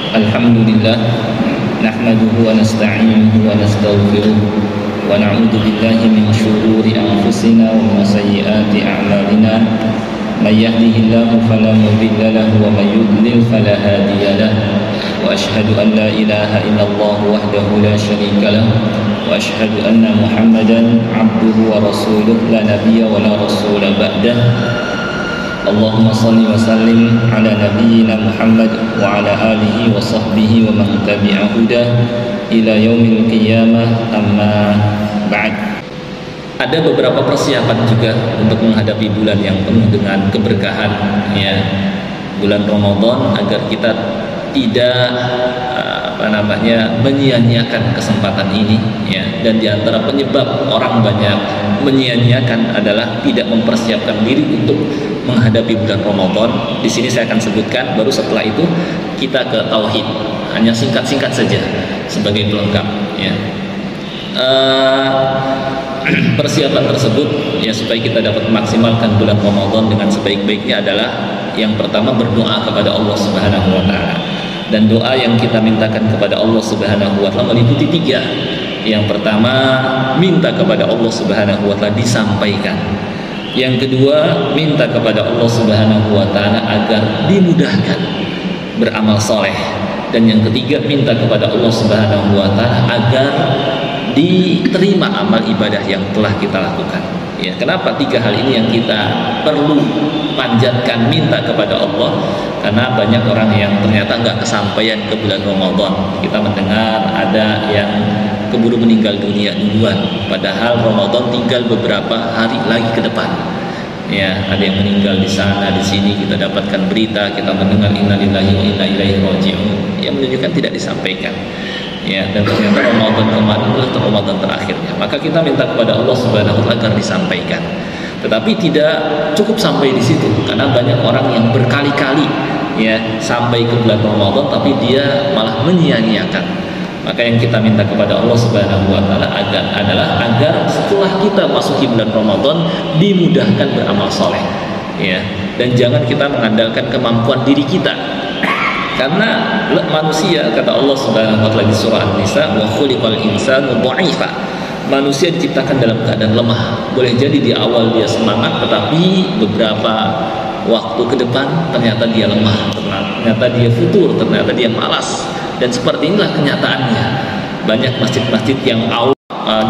Alhamdulillah, nahmaduhu wa nasta'inuhu wa nastaghfiruh wa na'udzu billahi min shururi anfusina wa min sayyiati a'malina. May yahdihillahu fala mudilla lahu wa may yudlil fala hadiya lahu. Wa asyhadu an la ilaha illallah wahdahu la syarika lahu wa asyhadu anna Muhammadan 'abduhu wa rasuluh la nabiyya wa la rasula ba'dah. Allahumma salli wa sallim ala nabiyyina Muhammad wa ala alihi wa sahbihi wa man tabi'a hudah ila yaumil qiyamah, amma ba'd. Ada beberapa persiapan juga untuk menghadapi bulan yang penuh dengan keberkahan, ya, bulan Ramadan, agar kita tidak menyia-nyiakan kesempatan ini, ya. Dan diantara penyebab orang banyak menyia-nyiakan adalah tidak mempersiapkan diri untuk menghadapi bulan Ramadan. Di sini saya akan sebutkan, baru setelah itu kita ke tauhid, hanya singkat-singkat saja sebagai pelengkap, ya. Persiapan tersebut, ya, supaya kita dapat memaksimalkan bulan Ramadan dengan sebaik-baiknya adalah yang pertama, berdoa kepada Allah Subhanahu wa taala. Dan doa yang kita mintakan kepada Allah Subhanahu wa taala meliputi tiga. Yang pertama, minta kepada Allah Subhanahu wa taala disampaikan. Yang kedua, minta kepada Allah Subhanahu wa taala agar dimudahkan beramal soleh. Dan yang ketiga, minta kepada Allah Subhanahu wa taala agar diterima amal ibadah yang telah kita lakukan. Ya, kenapa tiga hal ini yang kita perlu panjatkan, minta kepada Allah? Karena banyak orang yang ternyata nggak kesampaian ke bulan Ramadan. Kita mendengar ada yang keburu meninggal dunia duluan, padahal Ramadan tinggal beberapa hari lagi ke depan. Ya, ada yang meninggal di sana, di sini kita dapatkan berita, kita mendengar innalillahi wa inna ilaihi raji'un, yang menunjukkan tidak disampaikan. Ya, dan ternyata Ramadan kemarin adalah Ramadan terakhirnya. Maka kita minta kepada Allah Subhanahu wa taala agar disampaikan. Tetapi tidak cukup sampai di situ, karena banyak orang yang berkali-kali, ya, sampai ke bulan Ramadan tapi dia malah menyia-nyiakan. Maka yang kita minta kepada Allah Subhanahu wa taala agar setelah kita masuki bulan Ramadan dimudahkan beramal soleh, ya. Dan jangan kita mengandalkan kemampuan diri kita. Karena manusia, kata Allah Subhanahu wa taala di surah An-Nisa, wa khuliqal insanu dha'ifa. Manusia diciptakan dalam keadaan lemah. Boleh jadi di awal dia semangat, tetapi beberapa waktu ke depan ternyata dia lemah, ternyata dia futur, ternyata dia malas. Dan seperti inilah kenyataannya. Banyak masjid-masjid yang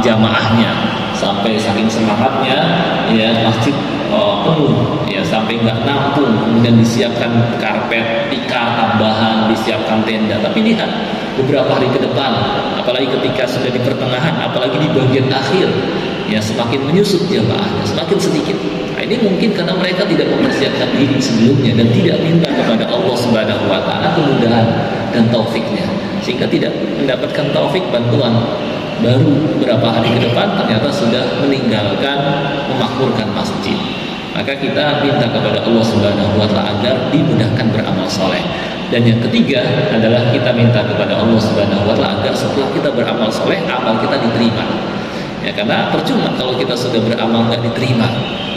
jamaahnya sampai saking semangatnya, ya, masjid penuh, ya, sampai nggak nampung. Kemudian disiapkan karpet, tikar tambahan, disiapkan tenda. Tapi lihat beberapa hari ke depan, apalagi ketika sudah di pertengahan, apalagi di bagian akhir, ya, semakin menyusut jamaahnya, semakin sedikit. Nah, ini mungkin karena mereka tidak mempersiapkan diri sebelumnya dan tidak minta kepada Allah Subhanahu wa taala kemudahan dan taufiknya, sehingga tidak mendapatkan taufik bantuan. Baru beberapa hari ke depan ternyata sudah meninggalkan, memakmurkan masjid. Maka kita minta kepada Allah Subhanahu wa taala agar dimudahkan beramal soleh. Dan yang ketiga adalah kita minta kepada Allah Subhanahu wa taala agar setelah kita beramal soleh, amal kita diterima. Ya, karena percuma kalau kita sudah beramal nggak diterima.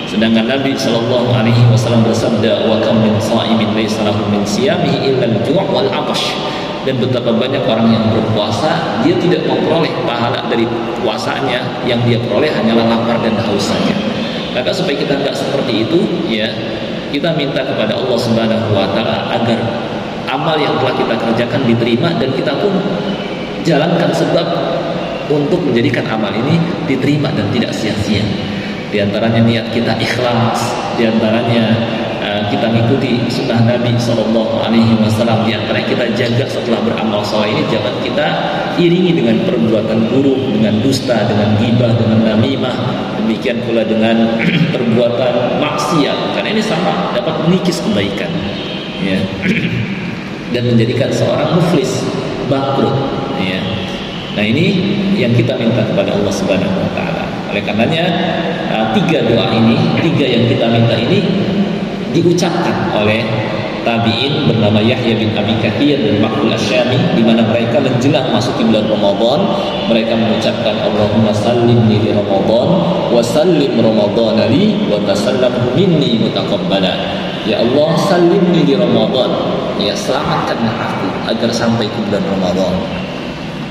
Sedangkan Nabi Shallallahu Alaihi Wasallam bersabda, wa kam min sha'imin laysa lahu min siyamihi illa al-ju' wal 'atash. Dan betapa banyak orang yang berpuasa, dia tidak memperoleh pahala dari puasanya, yang dia peroleh hanyalah lapar dan haus saja. Maka supaya kita nggak seperti itu, ya, kita minta kepada Allah Subhanahu wa taala agar amal yang telah kita kerjakan diterima, dan kita pun jalankan sebab untuk menjadikan amal ini diterima dan tidak sia-sia. Di antaranya niat kita ikhlas, di antaranya kita mengikuti sunnah Nabi Sallallahu Alaihi Wasallam. Di antaranya kita jaga setelah beramal soleh ini, jangan kita iringi dengan perbuatan buruk, dengan dusta, dengan ghibah, dengan namimah. Demikian pula dengan perbuatan maksiat, karena ini sama dapat mengikis kebaikan, ya, dan menjadikan seorang muflis, bangkrut, ya. Nah, ini yang kita minta kepada Allah Subhanahu wa taala. Oleh karenanya tiga doa ini, tiga yang kita minta ini diucapkan oleh tabi'in bernama Yahya bin Abi Kathir dan Maqbul Asyami, di mana mereka menjelang masuki bulan Ramadan, mereka mengucapkan Allahumma sallimni li Ramadan wa sallim Ramadan li wa tasallamhu minni mutaqabbala. Ya Allah, sallimni li Ramadan, ya selamatkanlah aku agar sampai ke bulan Ramadan.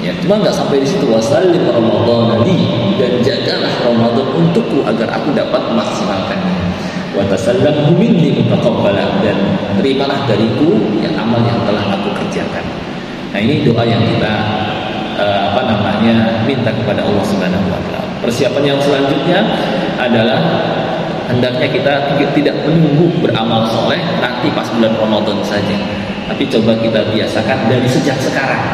Ya, cuma nggak sampai di situ, wasallim Ramadan li, dan jagalah Ramadan untukku agar aku dapat memaksimalkannya. Wa tasallamhu minni mutaqabbala, dan terimalah dariku yang amal yang telah aku kerjakan. Nah, ini doa yang kita minta kepada Allah Subhanahu wa taala. Persiapan yang selanjutnya adalah hendaknya kita tidak menunggu beramal soleh nanti pas bulan Ramadan saja, tapi coba kita biasakan dari sejak sekarang.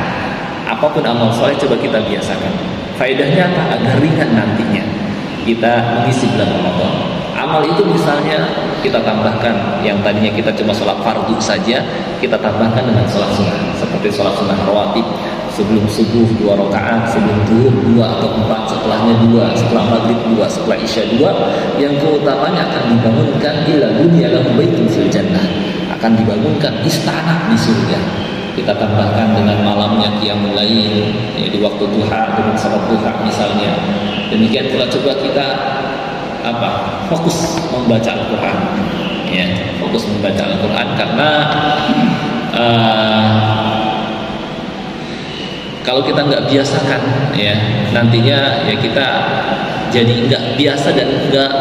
Apapun amal soleh coba kita biasakan. Faedahnya apa? Agar ringan nantinya kita mengisi bulan Ramadan. Amal itu misalnya kita tambahkan, yang tadinya kita cuma sholat fardu saja, kita tambahkan dengan sholat sunnah, seperti sholat sunnah rawatib, sebelum subuh 2 rakaat, sebelum zuhur 2 atau 4, setelahnya 2, setelah maghrib 2, setelah isya 2, yang keutamanya akan dibangunkan ila dunya lahum baitun fil jannah, akan dibangunkan istana di surga. Kita tambahkan dengan malamnya qiyamul lail, ya, di waktu duha dengan salat duha misalnya. Demikian pula coba kita fokus membaca Al-Quran, ya, fokus membaca Al-Quran, karena kalau kita nggak biasakan, ya, nantinya ya kita jadi nggak biasa dan nggak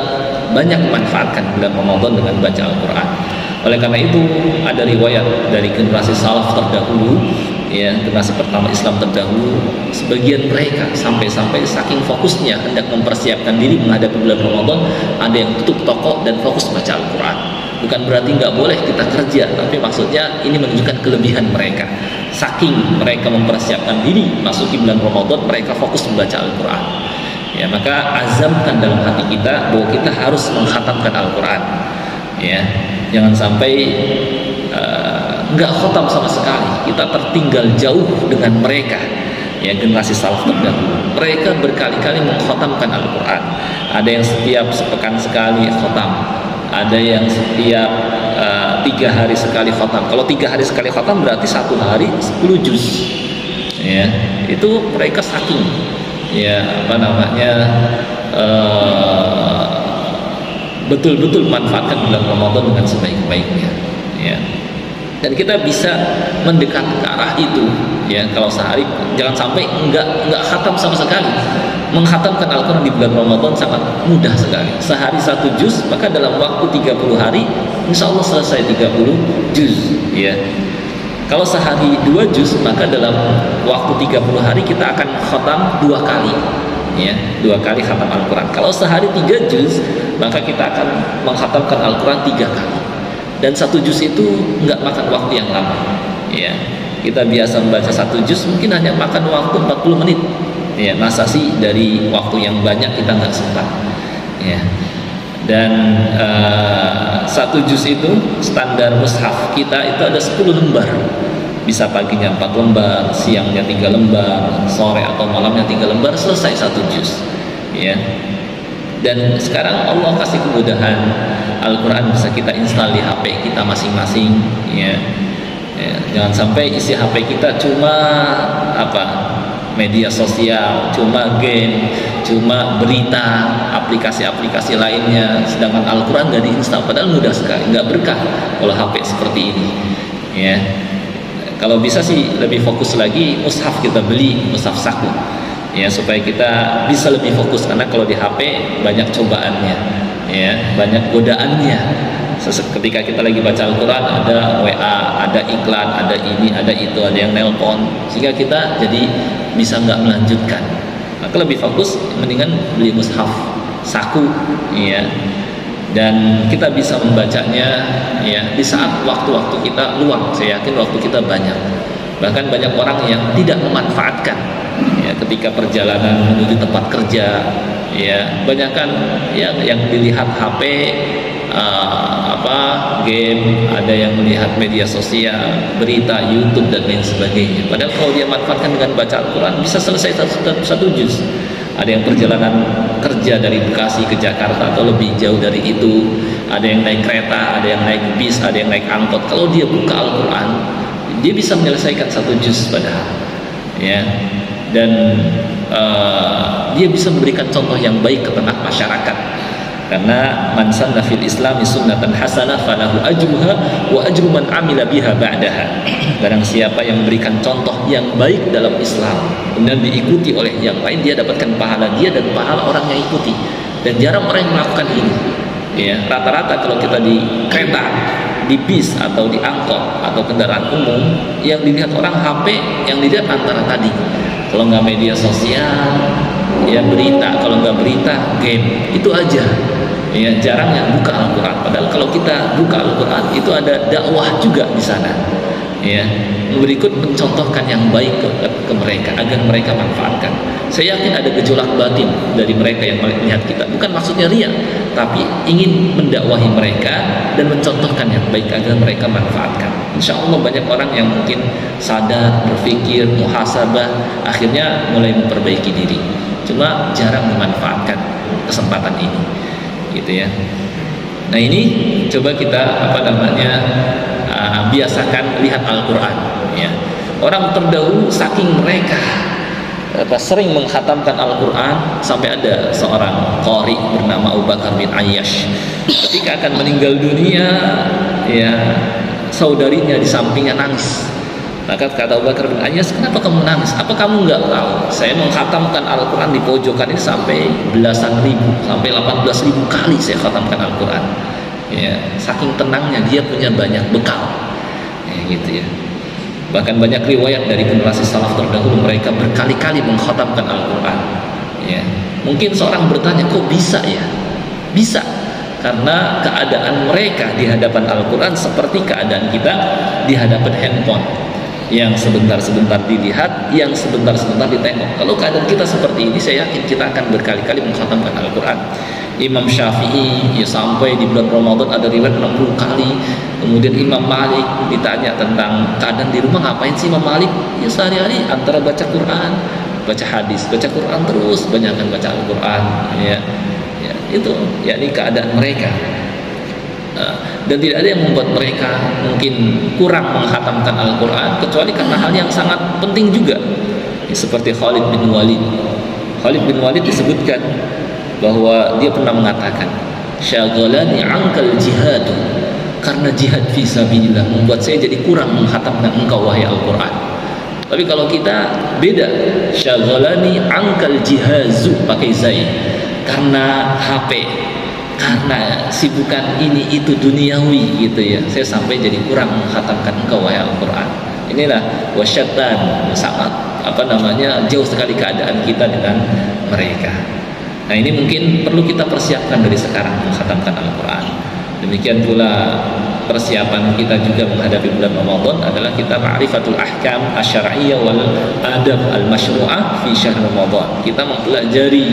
banyak memanfaatkan bulan Ramadan dengan baca Al-Quran. Oleh karena itu ada riwayat dari generasi salaf terdahulu, ya, generasi pertama Islam terdahulu, sebagian mereka sampai-sampai saking fokusnya hendak mempersiapkan diri menghadapi bulan Ramadan, ada yang tutup toko dan fokus baca Al-Quran. Bukan berarti nggak boleh kita kerja, tapi maksudnya ini menunjukkan kelebihan mereka. Saking mereka mempersiapkan diri masuki bulan Ramadan, mereka fokus membaca Al-Quran. Ya, maka azamkan dalam hati kita bahwa kita harus mengkhatamkan Al-Quran. Ya, jangan sampai nggak khotam sama sekali, kita tertinggal jauh dengan mereka, ya, generasi salaf terdahulu. Mereka berkali-kali mengkhatamkan Al-Quran. Ada yang setiap sepekan sekali khotam, ada yang setiap 3 hari sekali khotam. Kalau 3 hari sekali khotam berarti 1 hari 10 juz, ya, itu mereka saking, ya, betul-betul manfaatkan bulan Ramadan dengan sebaik-baiknya, ya. Dan kita bisa mendekat ke arah itu, ya. Kalau sehari jangan sampai enggak khatam sama sekali. Mengkhatamkan Al-Quran di bulan Ramadan sangat mudah sekali. Sehari 1 juz, maka dalam waktu 30 hari insya Allah selesai 30 juz, ya. Kalau sehari 2 juz, maka dalam waktu 30 hari kita akan khatam 2 kali, ya, 2 kali khatam Al-Quran. Kalau sehari 3 juz, maka kita akan mengkhatamkan Al-Quran 3 kali. Dan 1 juz itu nggak makan waktu yang lama, ya. Kita biasa membaca 1 juz mungkin hanya makan waktu 40 menit, ya. Masa sih dari waktu yang banyak kita nggak sempat, ya. Dan 1 juz itu standar mushaf kita itu ada 10 lembar. Bisa paginya 4 lembar, siangnya 3 lembar, sore atau malamnya 3 lembar, selesai 1 juz, ya. Dan sekarang Allah kasih kemudahan, Al-Quran bisa kita install di HP kita masing-masing, ya. Ya, jangan sampai isi HP kita cuma media sosial, cuma game, cuma berita, aplikasi-aplikasi lainnya, sedangkan Al-Quran nggak diinstal. Padahal mudah sekali, nggak berkah kalau HP seperti ini, ya. Kalau bisa sih lebih fokus lagi, mushaf kita beli, mushaf saku, ya, supaya kita bisa lebih fokus, karena kalau di HP banyak cobaannya, ya, banyak godaannya. Ketika kita lagi baca Al-Quran, ada WA, ada iklan, ada ini, ada itu, ada yang nelpon, sehingga kita jadi bisa nggak melanjutkan. Maka lebih fokus, mendingan beli mushaf saku, ya, dan kita bisa membacanya, ya, di saat waktu-waktu kita luang. Saya yakin waktu kita banyak. Bahkan banyak orang yang tidak memanfaatkan, ya, ketika perjalanan menuju tempat kerja, ya, banyakkan yang dilihat HP, game, ada yang melihat media sosial, berita, YouTube dan lain sebagainya. Padahal kalau dia manfaatkan dengan baca Al-Quran bisa selesai 1 juz. Ada yang perjalanan kerja dari Bekasi ke Jakarta atau lebih jauh dari itu, ada yang naik kereta, ada yang naik bis, ada yang naik angkot. Kalau dia buka Al-Quran, dia bisa menyelesaikan 1 juz padahal, ya. Dan dia bisa memberikan contoh yang baik ke tengah masyarakat, Karena man sanna fil islami sunnatan hasanah falahu ajruha wa ajru man amila biha ba'daha. Barang siapa yang memberikan contoh yang baik dalam Islam kemudian diikuti oleh yang lain, dia dapatkan pahala dia dan pahala orang yang ikuti. Dan jarang orang yang melakukan ini. Ya, rata-rata kalau kita di kereta, di bis atau di angkot atau kendaraan umum, yang dilihat orang HP, yang dilihat antara tadi. Kalau nggak media sosial, ya berita. Kalau nggak berita, game. Itu aja. Ya, jarang yang buka Al-Quran. Padahal kalau kita buka Al-Quran itu ada dakwah juga di sana. Ya, berikut mencontohkan yang baik ke mereka agar mereka manfaatkan. Saya yakin ada gejolak batin dari mereka yang melihat kita. Bukan maksudnya riya, tapi ingin mendakwahi mereka dan mencontohkan yang baik agar mereka manfaatkan. Insya Allah banyak orang yang mungkin sadar, berpikir, muhasabah, akhirnya mulai memperbaiki diri. Cuma jarang memanfaatkan kesempatan ini. Gitu ya. Nah ini coba kita biasakan lihat Al-Quran. Ya. Orang terdahulu saking mereka sering mengkhatamkan Al-Quran sampai ada seorang qari bernama Abu Bakar bin Ayyash. Ketika akan meninggal dunia, ya saudarinya di sampingnya nangis. Maka kata Abu Bakar bin Ayyash, kenapa kamu nangis? Apa kamu nggak tahu? Saya mengkhatamkan Al-Quran di pojokan ini sampai belasan ribu, sampai 18.000 kali saya khatamkan Al-Quran. Ya, saking tenangnya dia punya banyak bekal. Ya, gitu ya. Bahkan banyak riwayat dari generasi salaf terdahulu mereka berkali-kali mengkhatamkan Al-Quran. Ya. Mungkin seorang bertanya, kok bisa ya? Bisa. Karena keadaan mereka di hadapan Al-Quran seperti keadaan kita di hadapan handphone. Yang sebentar-sebentar dilihat, yang sebentar-sebentar ditengok. Kalau keadaan kita seperti ini, saya yakin kita akan berkali-kali mengkhatamkan Al-Quran. Imam Syafi'i ya sampai di bulan Ramadan ada riwayat 60 kali. Kemudian Imam Malik ditanya tentang keadaan di rumah, ngapain sih Imam Malik? Ya sehari-hari antara baca Quran, baca hadis, baca Quran terus, banyakkan baca Al-Quran. Ya, itu yakni keadaan mereka. Dan tidak ada yang membuat mereka mungkin kurang menghatamkan Al-Quran kecuali karena hal yang sangat penting juga, seperti Khalid bin Walid. Khalid bin Walid disebutkan bahwa dia pernah mengatakan, syaghalani ankal jihad, karena jihad fisabilillah membuat saya jadi kurang menghatamkan engkau wahai Al-Quran. Tapi kalau kita beda, syaghalani ankal jihazu pakai zai, karena HP, karena sibukan ini itu duniawi gitu ya, saya sampai jadi kurang menghatamkan engkau wahai Al-Quran. Inilah wasyatan, sangat jauh sekali keadaan kita dengan mereka. Nah ini mungkin perlu kita persiapkan dari sekarang menghatamkan Al-Quran. Demikian pula persiapan kita juga menghadapi bulan Ramadan adalah kita ma'rifatul ahkam asy-syar'iyyah wal adab al-masyru'ah fi syahr Ramadan. Kita mempelajari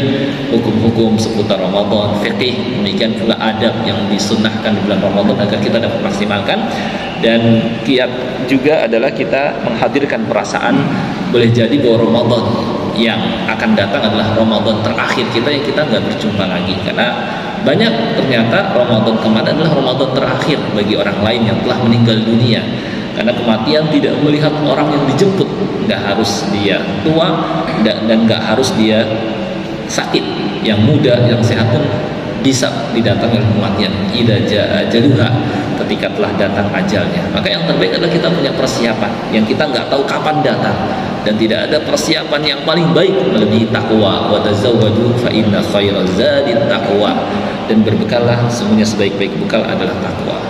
hukum-hukum seputar Ramadan, fiqih, demikian pula adab yang disunnahkan di bulan Ramadan agar kita dapat maksimalkan. Dan kiat juga adalah kita menghadirkan perasaan boleh jadi bahwa Ramadan yang akan datang adalah Ramadan terakhir kita yang kita nggak berjumpa lagi, karena banyak ternyata Ramadan kemarin adalah Ramadan terakhir bagi orang lain yang telah meninggal dunia, karena kematian tidak melihat orang yang dijemput, nggak harus dia tua dan nggak harus dia sakit, yang muda yang sehat pun bisa didatangi oleh kematian. Idza jaa ajaluha, ketika telah datang ajalnya. Maka yang terbaik adalah kita punya persiapan yang kita nggak tahu kapan datang, dan tidak ada persiapan yang paling baik melebihi takwa. Wa tazawwadu fa inna khairaz zadi taqwa, dan berbekallah, semuanya sebaik-baik bekal adalah takwa.